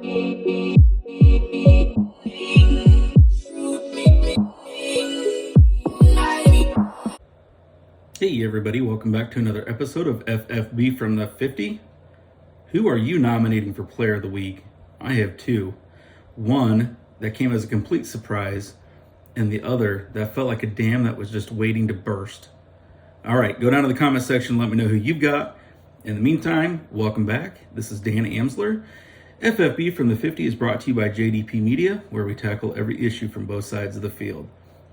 Hey everybody, welcome back to another episode of FFB from the 50. Who are you nominating for Player of the Week? I have two. One that came as a complete surprise, and the other that felt like a dam that was just waiting to burst. All right, go down to the comment section, let me know who you've got. In the meantime, welcome back. This is Dan Amsler. FFB from the 50 is brought to you by JDP Media, where we tackle every issue from both sides of the field.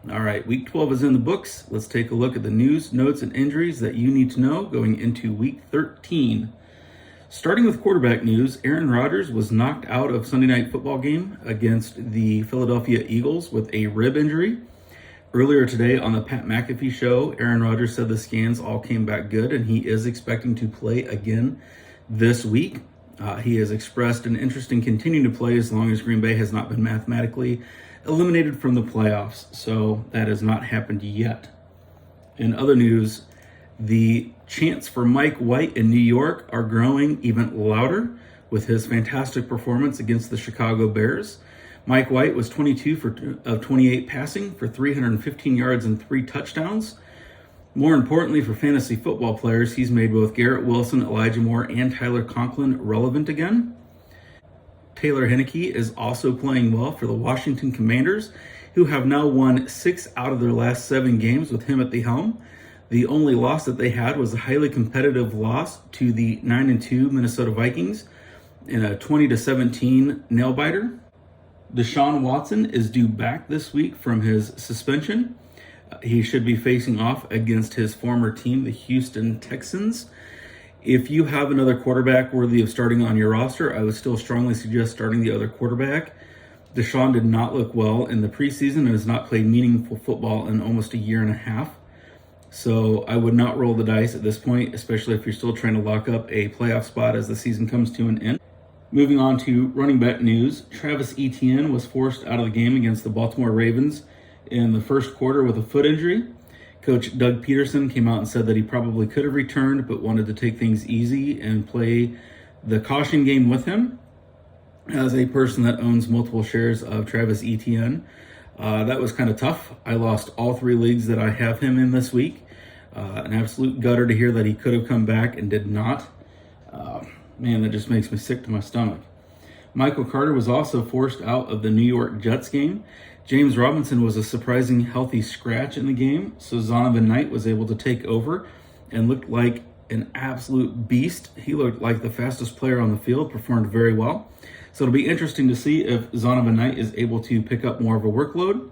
All right, week 12 is in the books. Let's take a look at the news, notes, and injuries that you need to know going into week 13. Starting with quarterback news, Aaron Rodgers was knocked out of Sunday Night Football game against the Philadelphia Eagles with a rib injury. Earlier today on the Pat McAfee show, Aaron Rodgers said the scans all came back good and he is expecting to play again this week. He has expressed an interest in continuing to play as long as Green Bay has not been mathematically eliminated from the playoffs, so that has not happened yet. In other news, the chants for Mike White in New York are growing even louder with his fantastic performance against the Chicago Bears. Mike White was 22 of 28 passing for 315 yards and 3 touchdowns. More importantly for fantasy football players, he's made both Garrett Wilson, Elijah Moore, and Tyler Conklin relevant again. Taylor Heinicke is also playing well for the Washington Commanders, who have now won 6 out of their last 7 games with him at the helm. The only loss that they had was a highly competitive loss to the 9-2 Minnesota Vikings in a 20-17 nail-biter. Deshaun Watson is due back this week from his suspension. He should be facing off against his former team, the Houston Texans. If you have another quarterback worthy of starting on your roster, I would still strongly suggest starting the other quarterback. Deshaun did not look well in the preseason and has not played meaningful football in almost a year and a half. So I would not roll the dice at this point, especially if you're still trying to lock up a playoff spot as the season comes to an end. Moving on to running back news, Travis Etienne was forced out of the game against the Baltimore Ravens in the first quarter with a foot injury. Coach Doug Peterson came out and said that he probably could have returned, but wanted to take things easy and play the caution game with him. As a person that owns multiple shares of Travis Etienne, that was kind of tough. I lost all 3 leagues that I have him in this week. An absolute gutter to hear that he could have come back and did not. Man, that just makes me sick to my stomach. Michael Carter was also forced out of the New York Jets game. James Robinson was a surprising healthy scratch in the game, so Zonovan Knight was able to take over and looked like an absolute beast. He looked like the fastest player on the field, performed very well. So it'll be interesting to see if Zonovan Knight is able to pick up more of a workload.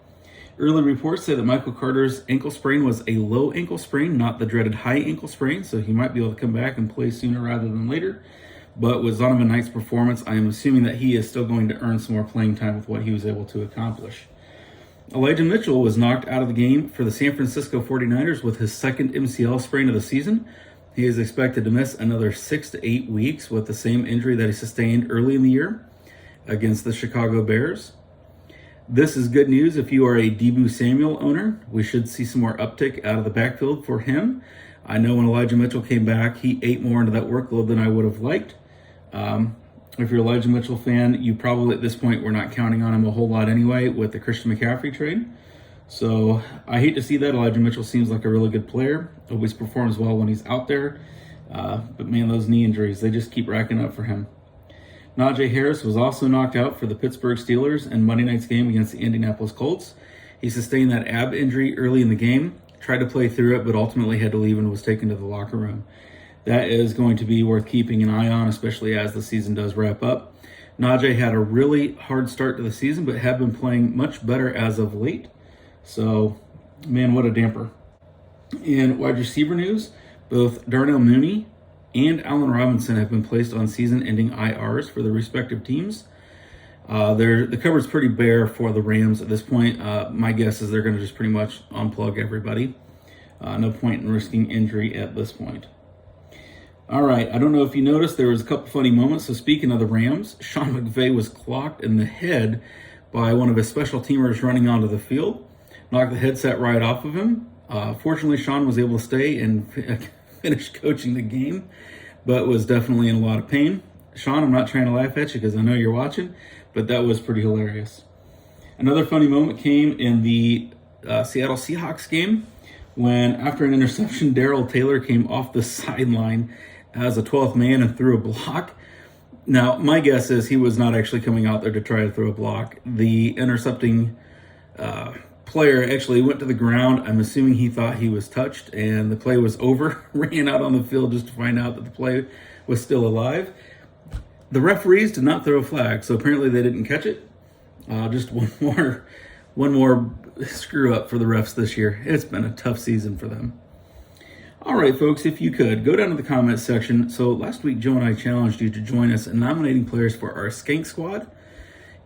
Early reports say that Michael Carter's ankle sprain was a low ankle sprain, not the dreaded high ankle sprain, so he might be able to come back and play sooner rather than later. But with Zonovan Knight's performance, I am assuming that he is still going to earn some more playing time with what he was able to accomplish. Elijah Mitchell was knocked out of the game for the San Francisco 49ers with his second MCL sprain of the season. He is expected to miss another 6 to 8 weeks with the same injury that he sustained early in the year against the Chicago Bears. This is good news if you are a Deebo Samuel owner. We should see some more uptick out of the backfield for him. I know when Elijah Mitchell came back, he ate more into that workload than I would have liked. If you're an Elijah Mitchell fan, you probably at this point were not counting on him a whole lot anyway with the Christian McCaffrey trade. So I hate to see that. Elijah Mitchell seems like a really good player. Always performs well when he's out there. But man, those knee injuries, they just keep racking up for him. Najee Harris was also knocked out for the Pittsburgh Steelers in Monday night's game against the Indianapolis Colts. He sustained that ab injury early in the game, tried to play through it, but ultimately had to leave and was taken to the locker room. That is going to be worth keeping an eye on, especially as the season does wrap up. Najee had a really hard start to the season, but had been playing much better as of late. So, man, what a damper. In wide receiver news, both Darnell Mooney and Allen Robinson have been placed on season-ending IRs for their respective teams. The cupboard's pretty bare for the Rams at this point. My guess is they're going to just pretty much unplug everybody. No point in risking injury at this point. All right, I don't know if you noticed, there was a couple funny moments. So speaking of the Rams, Sean McVay was clocked in the head by one of his special teamers running onto the field, knocked the headset right off of him. Fortunately, Sean was able to stay and finish coaching the game, but was definitely in a lot of pain. Sean, I'm not trying to laugh at you because I know you're watching, but that was pretty hilarious. Another funny moment came in the Seattle Seahawks game when, after an interception, Darrell Taylor came off the sideline as a 12th man and threw a block. Now, my guess is he was not actually coming out there to try to throw a block. The intercepting player actually went to the ground. I'm assuming he thought he was touched and the play was over, ran out on the field just to find out that the play was still alive. The referees did not throw a flag, so apparently they didn't catch it. Just one more screw up for the refs this year. It's been a tough season for them. All right, folks, if you could, go down to the comments section. So last week, Joe and I challenged you to join us in nominating players for our Skank Squad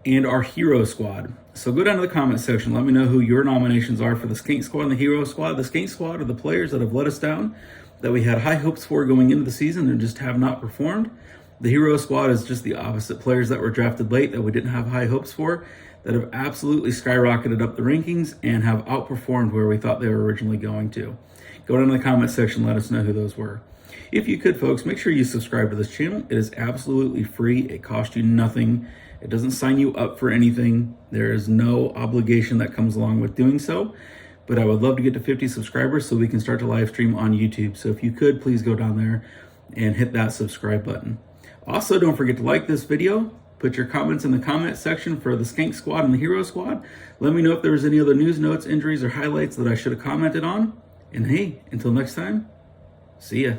and our Hero Squad. So go down to the comments section. Let me know who your nominations are for the Skank Squad and the Hero Squad. The Skank Squad are the players that have let us down, that we had high hopes for going into the season and just have not performed. The Hero Squad is just the opposite, players that were drafted late that we didn't have high hopes for, that have absolutely skyrocketed up the rankings and have outperformed where we thought they were originally going to. Go down to the comment section, let us know who those were. If you could, folks, make sure you subscribe to this channel. It is absolutely free. It costs you nothing. It doesn't sign you up for anything. There is no obligation that comes along with doing so. But I would love to get to 50 subscribers so we can start to live stream on YouTube. So if you could, please go down there and hit that subscribe button. Also, don't forget to like this video. Put your comments in the comment section for the Skank Squad and the Hero Squad. Let me know if there was any other news, notes, injuries, or highlights that I should have commented on. And hey, until next time, see ya.